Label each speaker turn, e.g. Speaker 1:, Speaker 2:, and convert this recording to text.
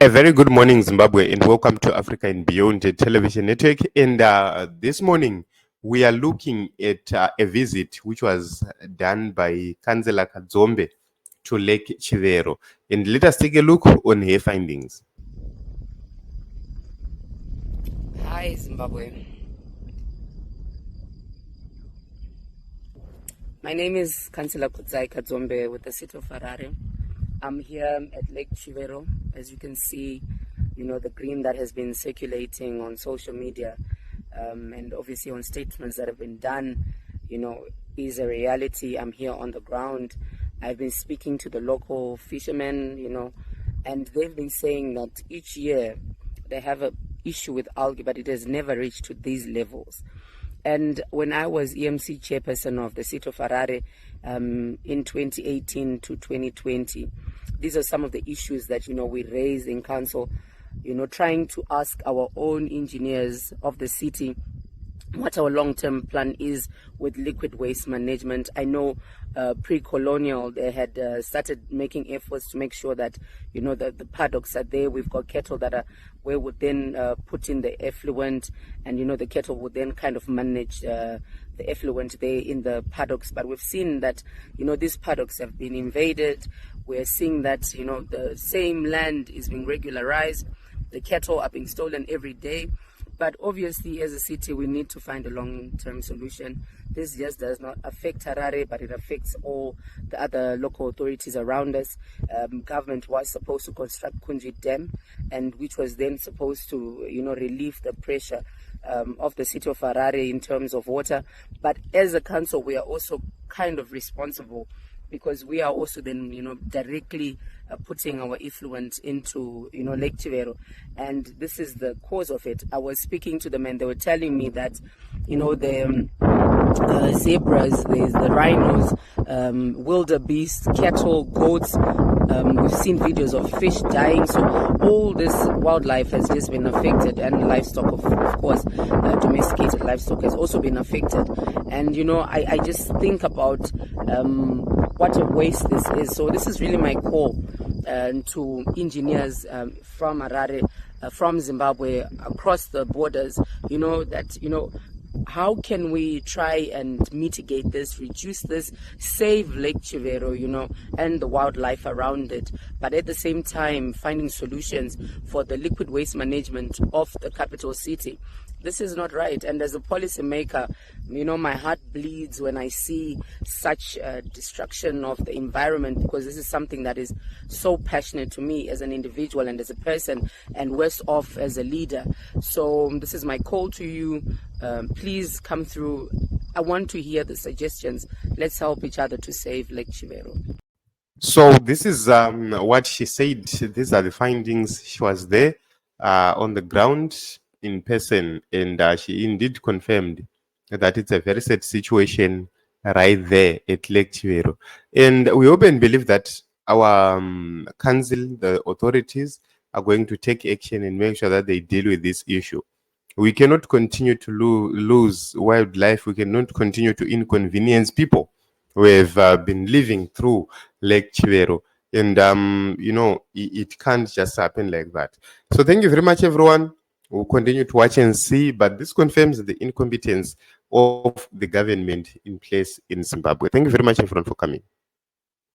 Speaker 1: A very good morning, Zimbabwe, and welcome to Africa and Beyond the Television Network. And this morning, we are looking at a visit which was done by Councilor Kadzombe to Lake Chivero. And let us take a look on her findings.
Speaker 2: Hi, Zimbabwe. My name is Councilor Kudzai Kadzombe with the city of Harare. I'm here at Lake Chivero. As you can see, the green that has been circulating on social media and obviously on statements that have been done, is a reality. I'm here on the ground. I've been speaking to the local fishermen, and they've been saying that each year they have an issue with algae, but it has never reached to these levels. And when I was EMC chairperson of the city of Harare in 2018 to 2020, these are some of the issues that, we raised in council, trying to ask our own engineers of the city what our long-term plan is with liquid waste management. I know pre-colonial they had started making efforts to make sure that the paddocks are there. We've got cattle that are where would then put in the effluent, and the cattle would then kind of manage the effluent there in the paddocks. But we've seen that these paddocks have been invaded. We're seeing that the same land is being regularized. The cattle are being stolen every day. But obviously, as a city, we need to find a long-term solution. This just does not affect Harare, but it affects all the other local authorities around us. Government was supposed to construct Kudzai Dam, and which was then supposed to, relieve the pressure of the city of Harare in terms of water. But as a council, we are also kind of responsible, because we are also then, directly putting our effluent into, Lake Chivero. And this is the cause of it. I was speaking to them and they were telling me that, the zebras, there's the rhinos, wildebeest, cattle, goats. We've seen videos of fish dying. So all this wildlife has just been affected, and livestock, of course, domesticated livestock has also been affected. And, I just think about what a waste this is. So this is really my call to engineers from Harare, from Zimbabwe, across the borders, how can we try and mitigate this, reduce this, save Lake Chivero, and the wildlife around it, but at the same time finding solutions for the liquid waste management of the capital city. This is not right. And as a policymaker, my heart bleeds when I see such destruction of the environment, because this is something that is so passionate to me as an individual and as a person, and worse off as a leader. So this is my call to you. Please come through. I want to hear the suggestions. Let's help each other to save Lake Chivero.
Speaker 1: So this is what she said. These are the findings. She was there on the ground in person, and she indeed confirmed that it's a very sad situation right there at Lake Chivero. And we hope and believe that our council, the authorities, are going to take action and make sure that they deal with this issue. We cannot continue to lose wildlife. We cannot continue to inconvenience people who have been living through Lake Chivero. And, it can't just happen like that. So thank you very much, everyone. We'll continue to watch and see, but this confirms the incompetence of the government in place in Zimbabwe. Thank you very much, everyone, for coming.